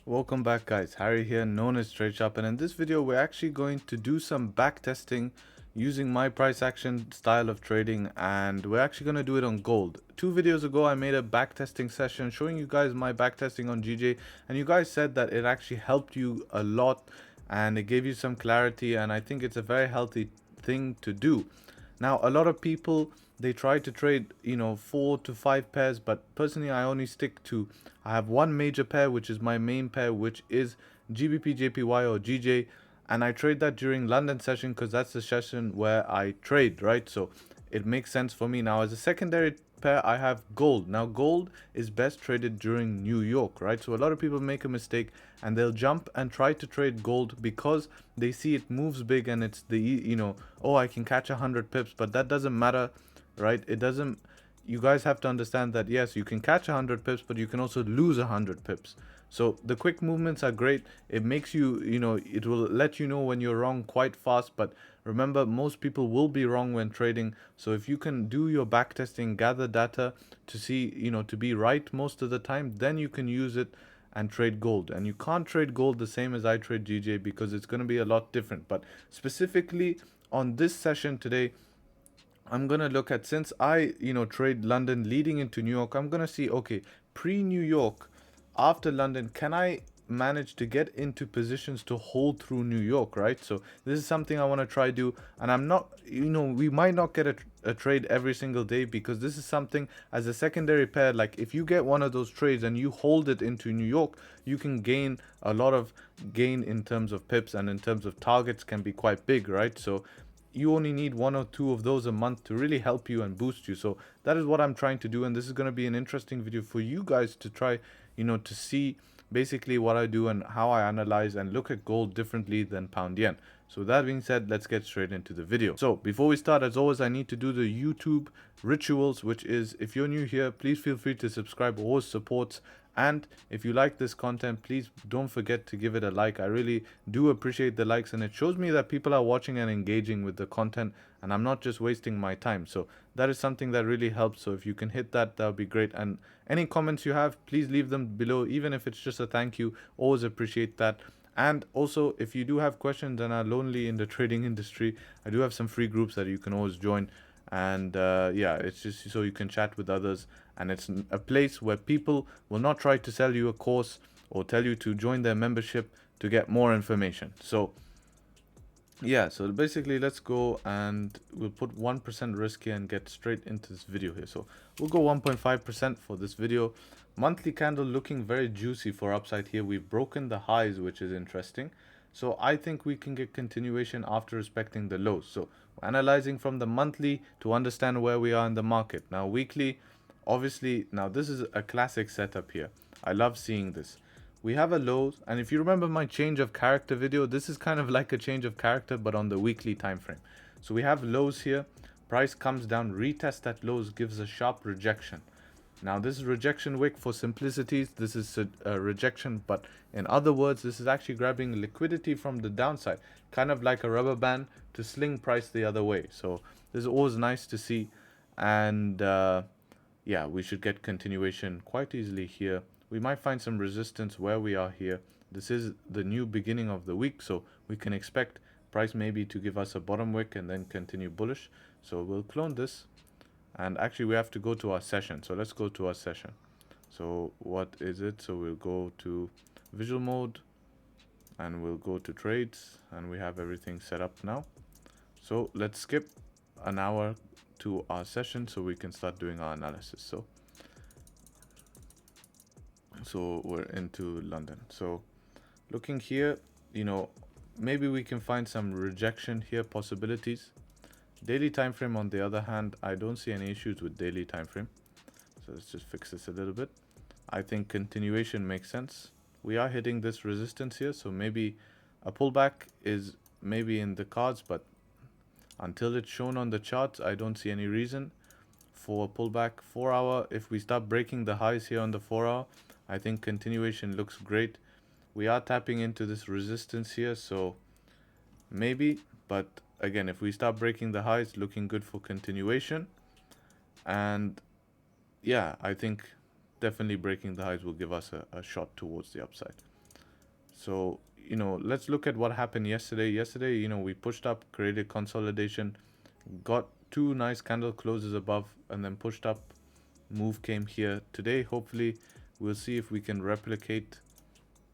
Welcome back, guys. Harry here, known as Trade Shop, and in this video we're actually going to do some back testing using my price action style of trading, and we're actually going to do it on gold. 2 videos ago I made a back testing session showing you guys my back testing on GJ, and you guys said that it actually helped you a lot and it gave you some clarity, and I think it's a very healthy thing to do. Now, a lot of people, they try to trade, 4 to 5 pairs, but personally I only stick to, I have one major pair, which is my main pair, which is GBP JPY or GJ, and I trade that during London session because that's the session where I trade, right? So it makes sense for me. Now, as a secondary pair, I have gold. Now, gold is best traded during New York, right? So a lot of people make a mistake and they'll jump and try to trade gold because they see it moves big and it's oh, I can catch 100 pips, but that doesn't matter, right? It doesn't. You guys have to understand that yes, you can catch 100 pips, but you can also lose 100 pips. So the quick movements are great. It makes you, it will let you know when you're wrong quite fast. But remember, most people will be wrong when trading. So if you can do your back testing, gather data to see, to be right most of the time, then you can use it and trade gold. And you can't trade gold the same as I trade GJ because it's going to be a lot different. But specifically on this session today, I'm gonna look at, since I trade London leading into New York, I'm gonna see, okay, pre-New York, after London, can I manage to get into positions to hold through New York, right? So this is something I want to try do, and I'm not, we might not get a trade every single day because this is something as a secondary pair. Like if you get one of those trades and you hold it into New York, you can gain a lot of gain in terms of pips, and in terms of targets can be quite big, right? So you only need 1 or 2 of those a month to really help you and boost you. So that is what I'm trying to do, and this is going to be an interesting video for you guys to try, to see basically what I do and how I analyze and look at gold differently than pound yen. So that being said, let's get straight into the video. So before we start, as always, I need to do the YouTube rituals, which is, if you're new here, please feel free to subscribe. Always supports. And if you like this content, please don't forget to give it a like. I really do appreciate the likes, and it shows me that people are watching and engaging with the content, and I'm not just wasting my time. So that is something that really helps. So if you can hit that, that would be great. And any comments you have, please leave them below, even if it's just a thank you. Always appreciate that. And also, if you do have questions and are lonely in the trading industry, I do have some free groups that you can always join. And yeah, it's just so you can chat with others, and it's a place where people will not try to sell you a course or tell you to join their membership to get more information. So yeah, so basically let's go, and we'll put 1% risk here and get straight into this video here. So we'll go 1.5% for this video. Monthly candle looking very juicy for upside here. We've broken the highs, which is interesting. So I think we can get continuation after respecting the lows. So analyzing from the monthly to understand where we are in the market. Now weekly, obviously, now this is a classic setup here. I love seeing this. We have a low, and if you remember my change of character video, this is kind of like a change of character but on the weekly time frame. So we have lows here, price comes down, retest that lows, gives a sharp rejection. Now this is rejection wick. For simplicities, this is a rejection, but in other words, this is actually grabbing liquidity from the downside, kind of like a rubber band to sling price the other way. So this is always nice to see, and yeah, we should get continuation quite easily here. We might find some resistance where we are here. This is the new beginning of the week, so we can expect price maybe to give us a bottom wick and then continue bullish. So we'll clone this, and actually we have to go to our session. So let's go to our session. So what is it? So we'll go to visual mode, and we'll go to trades, and we have everything set up now. So let's skip an hour to our session so we can start doing our analysis. So we're into London. So looking here, maybe we can find some rejection here, possibilities. Daily time frame, on the other hand, I don't see any issues with daily time frame. So let's just fix this a little bit. I think continuation makes sense. We are hitting this resistance here, so maybe a pullback is maybe in the cards, but until it's shown on the charts, I don't see any reason for a pullback. 4 hour, if we start breaking the highs here on the 4 hour, I think continuation looks great. We are tapping into this resistance here, so maybe, but again, if we start breaking the highs, looking good for continuation. And yeah, I think definitely breaking the highs will give us a shot towards the upside. So, you know, let's look at what happened yesterday. Yesterday, you know, we pushed up, created consolidation, got two nice candle closes above, and then pushed up. Move came here. Today, hopefully, we'll see if we can replicate,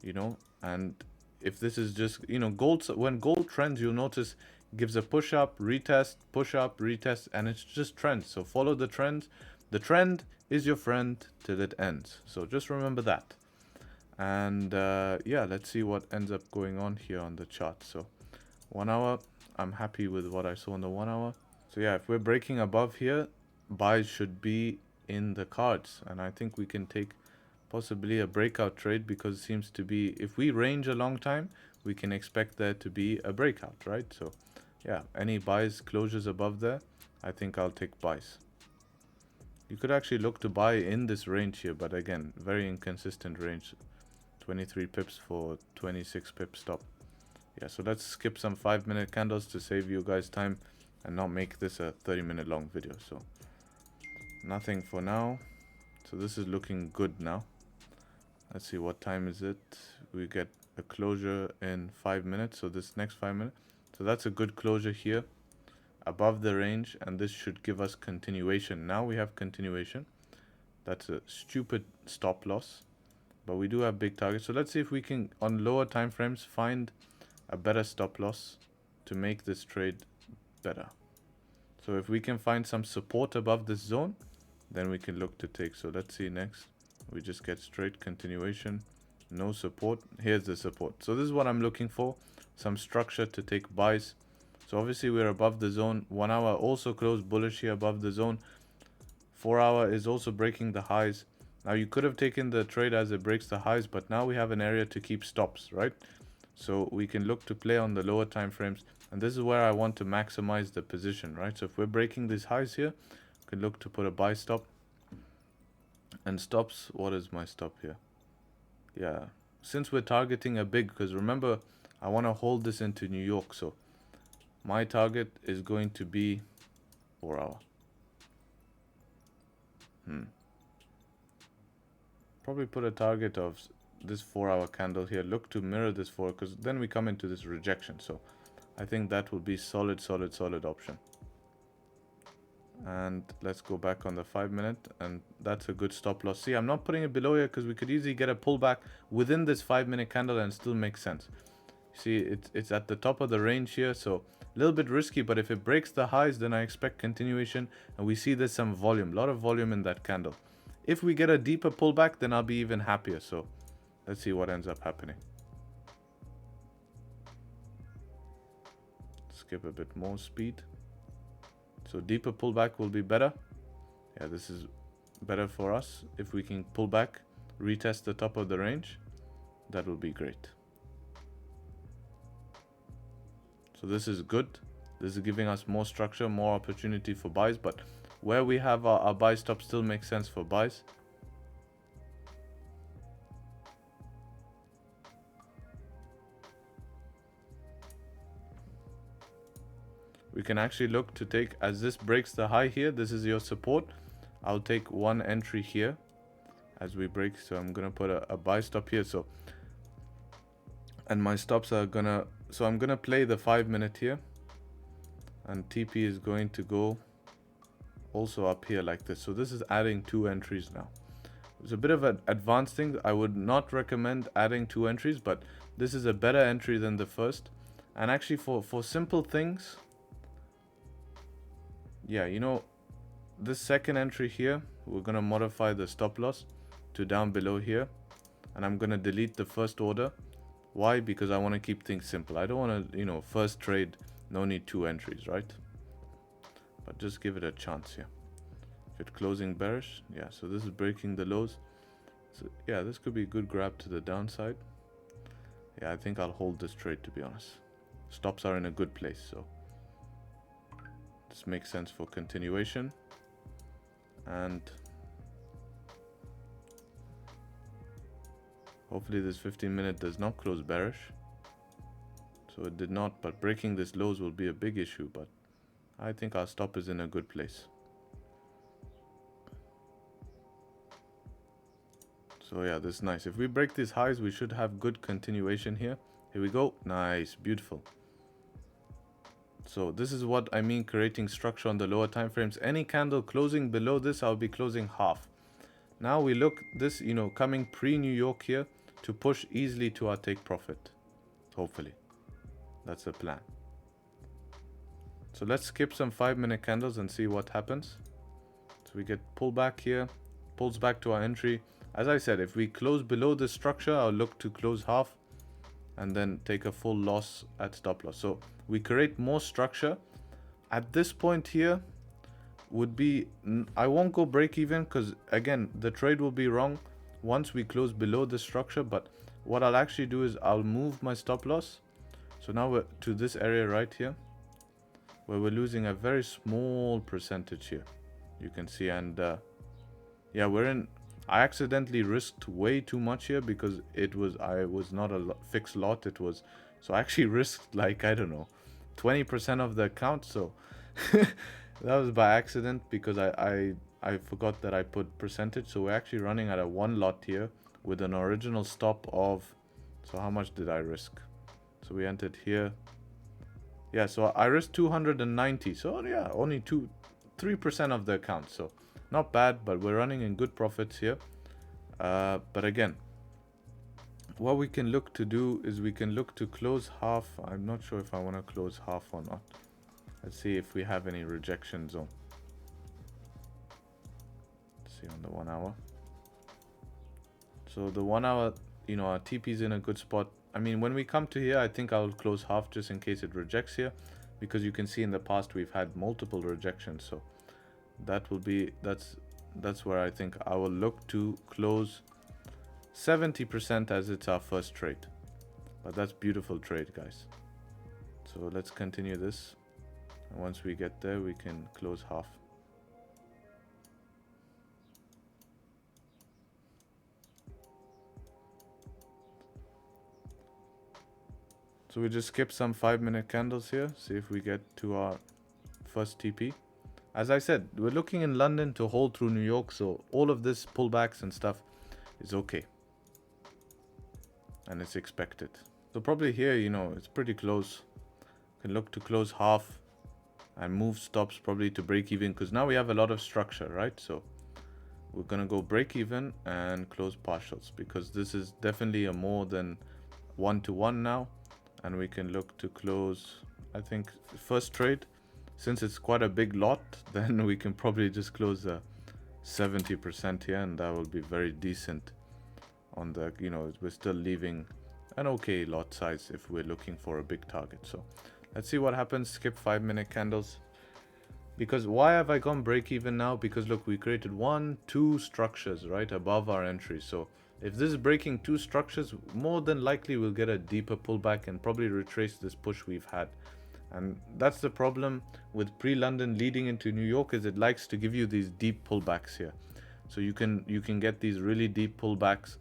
you know, and if this is just, you know, gold, when gold trends, you'll notice gives a push up, retest, push up, retest, and it's just trends. So follow the trends. The trend is your friend till it ends. So just remember that. And yeah, let's see what ends up going on here on the chart. So 1 hour, I'm happy with what I saw on the 1 hour. So yeah, if we're breaking above here, buys should be in the cards, and I think we can take possibly a breakout trade, because it seems to be, if we range a long time, we can expect there to be a breakout, right? So yeah, any buys, closures above there, I think I'll take buys. You could actually look to buy in this range here, but again, very inconsistent range. 23 pips for 26 pip stop. Yeah, so let's skip some 5-minute candles to save you guys time and not make this a 30-minute long video. So nothing for now. So this is looking good now. Let's see, what time is it? We get a closure in 5 minutes. So this next 5 minutes. So that's a good closure here above the range, and this should give us continuation. Now we have continuation. That's a stupid stop loss, but we do have big targets. So let's see if we can, on lower time frames, find a better stop loss to make this trade better. So if we can find some support above this zone, then we can look to take. So let's see next. We just get straight continuation, no support. Here's the support. So this is what I'm looking for, some structure to take buys. So obviously we're above the zone. 1 hour also closed bullish here above the zone. 4 hour is also breaking the highs. Now you could have taken the trade as it breaks the highs, but now we have an area to keep stops, right? So we can look to play on the lower time frames, and this is where I want to maximize the position, right? So if we're breaking these highs here, we can look to put a buy stop. And stops, what is my stop here? Yeah, since we're targeting a big, because remember, I want to hold this into New York, so my target is going to be 4 hour. Probably put a target of this 4 hour candle here. Look to mirror this 4, because then we come into this rejection. So I think that will be solid option. And let's go back on the 5 minute, and that's a good stop loss. See, I'm not putting it below here because we could easily get a pullback within this 5-minute candle and still make sense. See, it's at the top of the range here, so a little bit risky, but if it breaks the highs, then I expect continuation, and we see there's some volume, a lot of volume in that candle. If we get a deeper pullback, then I'll be even happier. So let's see what ends up happening. Skip a bit more speed. So deeper pullback will be better. Yeah, this is better for us. If we can pull back, retest the top of the range, that will be great. So this is good. This is giving us more structure, more opportunity for buys, but where we have our buy stop still makes sense for buys. We can actually look to take, as this breaks the high here, this is your support. I'll take one entry here as we break. So I'm going to put a buy stop here. So, and my stops are gonna, so I'm gonna play the 5 minute here, and TP is going to go also up here like this. So this is adding 2 entries now. It's a bit of an advanced thing. I would not recommend adding 2 entries, but this is a better entry than the first. And actually for simple things, yeah, you know, this second entry here, we're gonna modify the stop loss to down below here, and I'm gonna delete the first order. Why? Because I want to keep things simple. I don't want to, you know, first trade, no need 2 entries, right? But just give it a chance here. If it's closing bearish, yeah, so this is breaking the lows. So yeah, this could be a good grab to the downside. Yeah, I think I'll hold this trade, to be honest. Stops are in a good place, so this makes sense for continuation. And hopefully this 15-minute does not close bearish. So it did not, but breaking this lows will be a big issue, but I think our stop is in a good place. So yeah, this is nice. If we break these highs, we should have good continuation here. Here we go. Nice, beautiful. So this is what I mean creating structure on the lower time frames. Any candle closing below this, I'll be closing half. Now we look this, you know, coming pre-New York here to push easily to our take profit. Hopefully. That's the plan. So let's skip some 5-minute candles and see what happens. So we get pullback here, pulls back to our entry. As I said, if we close below this structure, I'll look to close half and then take a full loss at stop loss. So we create more structure. At this point here would be, I won't go break even because again, the trade will be wrong once we close below the structure. But what I'll actually do is I'll move my stop loss. So now we're to this area right here where we're losing a very small percentage here. You can see, and yeah, we're in, I accidentally risked way too much here because I was not a fixed lot. It was, so I actually risked like, I don't know, 20% of the account. So that was by accident because I forgot that I put percentage. So we're actually running at a 1 lot here with an original stop of, so how much did I risk? So we entered here. Yeah, so I risked 290. So yeah, only 3% of the account. So not bad, but we're running in good profits here. But again, what we can look to do is we can look to close half. I'm not sure if I want to close half or not. Let's see if we have any rejection zone. Let's see on the 1 hour. So the 1 hour, you know, our TP is in a good spot. I mean, when we come to here, I think I'll close half just in case it rejects here, because you can see in the past we've had multiple rejections. So that will be, that's where I think I will look to close 70% as it's our first trade. But that's beautiful trade, guys. So let's continue this. And once we get there, we can close half. So we just skip some 5-minute candles here. See if we get to our first TP. As I said, we're looking in London to hold through New York. So all of this pullbacks and stuff is okay. And it's expected. So probably here, you know, it's pretty close. Can look to close half and move stops probably to break even, because now we have a lot of structure, right? So we're going to go break even and close partials, because this is definitely a more than 1-to-1 now. And we can look to close, I think, first trade. Since it's quite a big lot, then we can probably just close 70% here, and that will be very decent on the, you know, we're still leaving an okay lot size if we're looking for a big target. So let's see what happens. Skip 5-minute candles. Because why have I gone break even now? Because look, we created 2 structures right above our entry. So if this is breaking 2 structures, more than likely we'll get a deeper pullback and probably retrace this push we've had. And that's the problem with pre-London leading into New York, is it likes to give you these deep pullbacks here. So you can get these really deep pullbacks.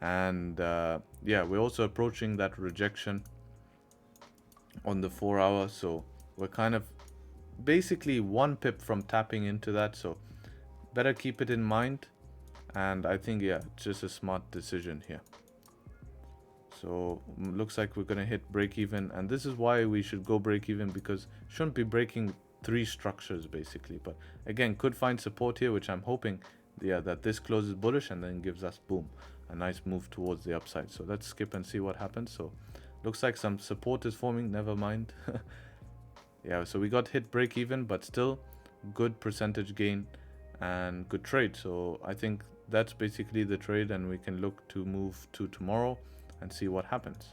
And yeah, we're also approaching that rejection on the 4 hour. So we're kind of basically 1 pip from tapping into that. So better keep it in mind. And I think, yeah, it's just a smart decision here. So looks like we're going to hit break even. And this is why we should go break even, because shouldn't be breaking 3 structures basically. But again, could find support here, which I'm hoping, yeah, that this closes bullish and then gives us, boom, a nice move towards the upside. So let's skip and see what happens. So looks like some support is forming. Never mind. Yeah, so we got hit break even, but still good percentage gain and good trade. So I think that's basically the trade, and we can look to move to tomorrow and see what happens.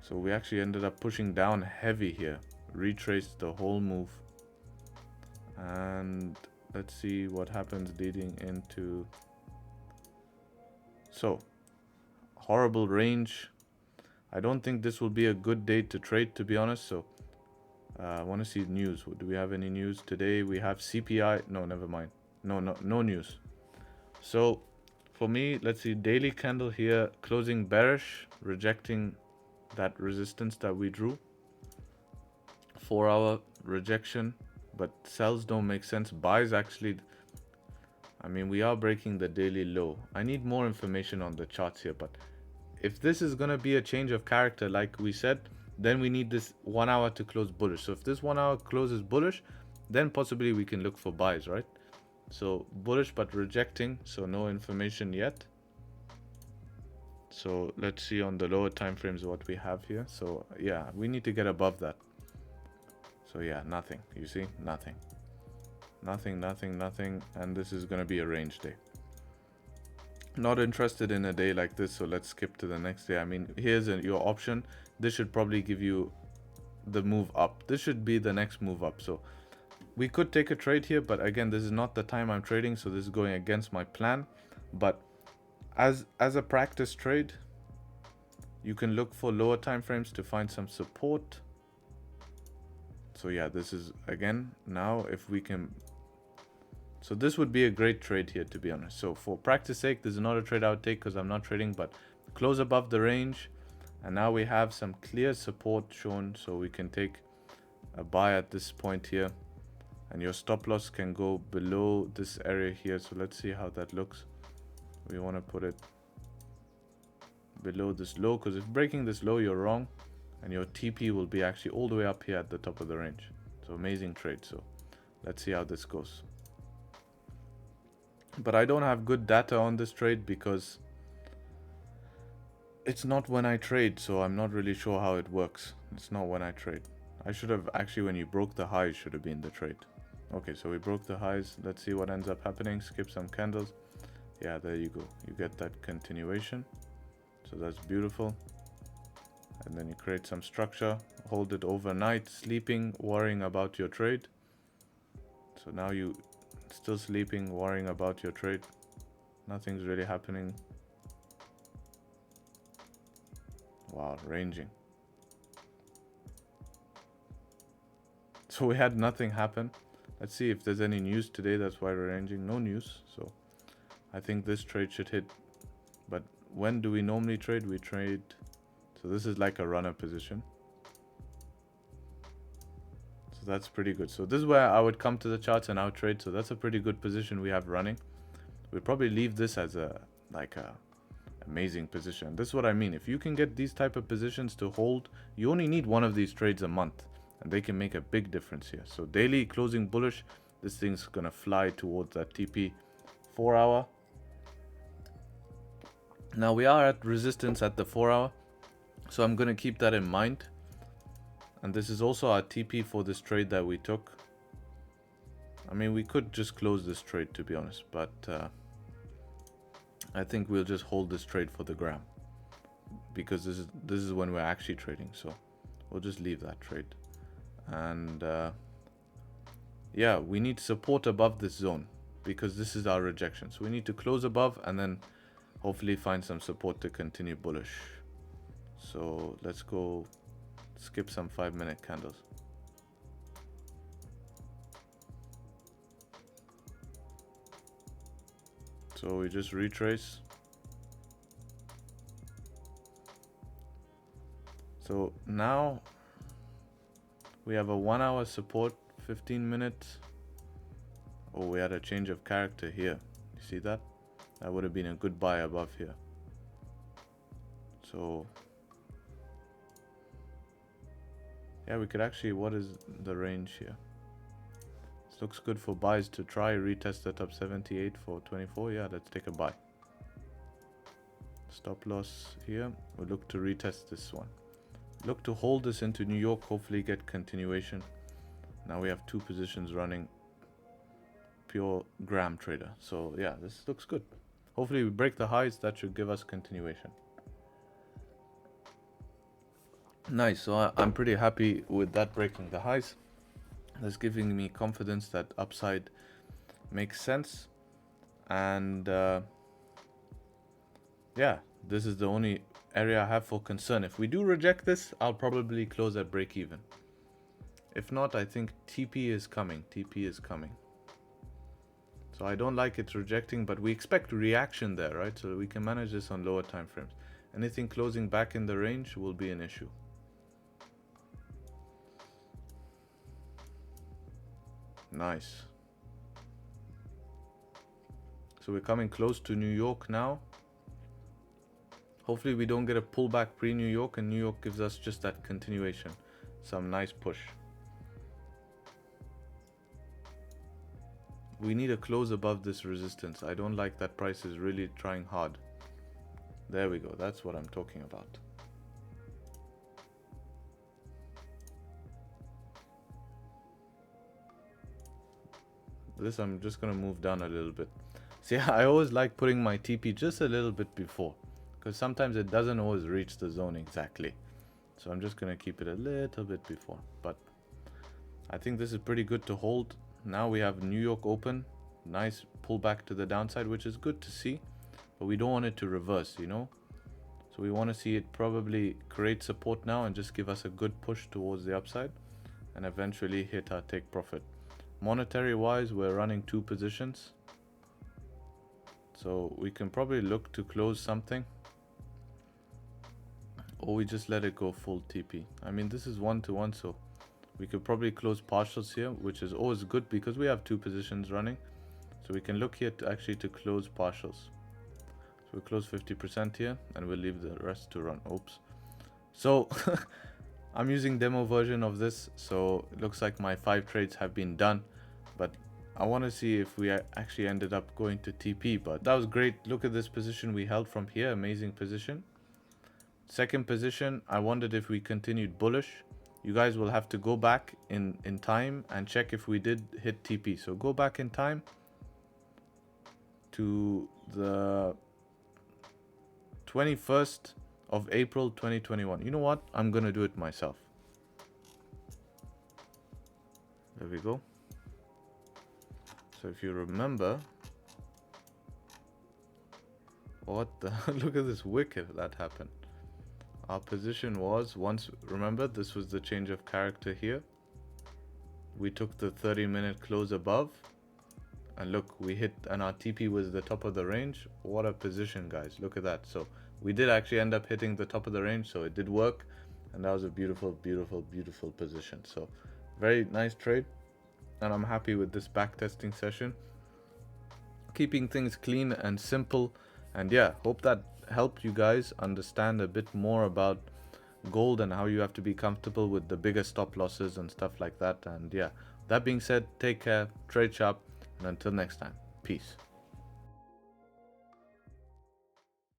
So we actually ended up pushing down heavy here, retraced the whole move, and let's see what happens leading into. So horrible range. I don't think this will be a good day to trade, to be honest. So I want to see news. Do we have any news today? We have CPI. No, never mind. No news. So for me, let's see, daily candle here, closing bearish, rejecting that resistance that we drew. 4 hour rejection, but sells don't make sense. Buys actually, I mean, we are breaking the daily low. I need more information on the charts here, but if this is going to be a change of character, like we said, then we need this 1 hour to close bullish. So if this 1 hour closes bullish, then possibly we can look for buys, right? So bullish but rejecting, so no information yet. So let's see on the lower time frames what we have here. So yeah, we need to get above that. So yeah, nothing. You see, nothing, nothing, and this is going to be a range day. Not interested in a day like this, so let's skip to the next day. I mean, here's your option. This should probably give you the move up. This should be the next move up. So we could take a trade here, but again, this is not the time I'm trading, so this is going against my plan. But as a practice trade, you can look for lower time frames to find some support. So yeah, this is again, now if we can, so this would be a great trade here, to be honest. So for practice sake, this is not a trade I would take because I'm not trading, but close above the range. And now we have some clear support shown, so we can take a buy at this point here. And your stop loss can go below this area here. So let's see how that looks. We want to put it below this low, because if breaking this low, you're wrong. And your TP will be actually all the way up here at the top of the range. So amazing trade. So let's see how this goes. But I don't have good data on this trade because it's not when I trade. So I'm not really sure how it works. It's not when I trade. I should have actually, when you broke the highs, should have been the trade. Okay, so we broke the highs. Let's see what ends up happening. Skip some candles. Yeah, there you go. You get that continuation. So that's beautiful. And then you create some structure, hold it overnight, sleeping, worrying about your trade. So now you still sleeping, worrying about your trade. Nothing's really happening. Wow, ranging. So we had nothing happen. Let's see if there's any news today. That's why we're ranging. No news. So I think this trade should hit. But when do we normally trade? We trade. So this is like a runner position. So that's pretty good. So this is where I would come to the charts and out trade. So that's a pretty good position we have running. We'll probably leave this as a amazing position. This is what I mean. If you can get these type of positions to hold, you only need one of these trades a month and they can make a big difference here. So daily closing bullish, this thing's gonna fly towards that TP 4 hour. Now we are at resistance at the 4 hour. So I'm going to keep that in mind. And this is also our TP for this trade that we took. I mean, we could just close this trade, to be honest. But I think we'll just hold this trade for the gram. Because this is when we're actually trading. So we'll just leave that trade. And yeah, we need support above this zone. Because this is our rejection. So we need to close above and then hopefully find some support to continue bullish. So let's go skip some 5-minute candles. So we just retrace. So now we have a 1 hour support, 15 minutes. Oh, we had a change of character here. You see that? That would have been a good buy above here. So yeah, we could actually, what is the range here? This looks good for buys to try, retest the top 78 for 24. Yeah, let's take a buy. Stop loss here. We'll look to retest this one. Look to hold this into New York, hopefully get continuation. Now we have 2 positions running. Pure gram trader. So yeah, this looks good. Hopefully we break the highs. That should give us continuation. Nice. So I'm pretty happy with that breaking the highs. That's giving me confidence that upside makes sense. And yeah, this is the only area I have for concern. If we do reject this, I'll probably close at break even. If not, I think TP is coming. TP is coming. So I don't like it rejecting, but we expect reaction there, right? So we can manage this on lower time frames. Anything closing back in the range will be an issue. Nice. So we're coming close to New York now. Hopefully we don't get a pullback pre-New York, and New York gives us just that continuation. Some nice push. We need a close above this resistance. I don't like that price is really trying hard. There we go. That's what I'm talking about. This I'm just going to move down a little bit. See, I always like putting my TP just a little bit before, because sometimes it doesn't always reach the zone exactly. So I'm just going to keep it a little bit before. But I think this is pretty good to hold. Now we have New York open. Nice pullback to the downside, which is good to see. But we don't want it to reverse, you know. So we want to see it probably create support now and just give us a good push towards the upside. And eventually hit our take profit. Monetary wise, we're running 2 positions. So we can probably look to close something. Or we just let it go full TP. I mean, this is 1-to-1, so we could probably close partials here, which is always good because we have 2 positions running. So we can look here to actually close partials. So we close 50% here and we'll leave the rest to run. Oops. So I'm using demo version of this. So it looks like my 5 trades have been done. But I want to see if we actually ended up going to TP. But that was great. Look at this position we held from here. Amazing position. Second position, I wondered if we continued bullish. You guys will have to go back in time and check if we did hit TP. So go back in time to the 21st of April 2021. You know what? I'm going to do it myself. There we go. So if you remember, what the look at this wick if that happened. Our position was, once, remember, this was the change of character here. We took the 30-minute close above. And look, we hit, and our TP was the top of the range. What a position, guys. Look at that. So we did actually end up hitting the top of the range. So it did work. And that was a beautiful, beautiful, beautiful position. So very nice trade. And I'm happy with this backtesting session. Keeping things clean and simple. And yeah, hope that helped you guys understand a bit more about gold and how you have to be comfortable with the bigger stop losses and stuff like that. And yeah, that being said, take care, trade sharp, and until next time, peace.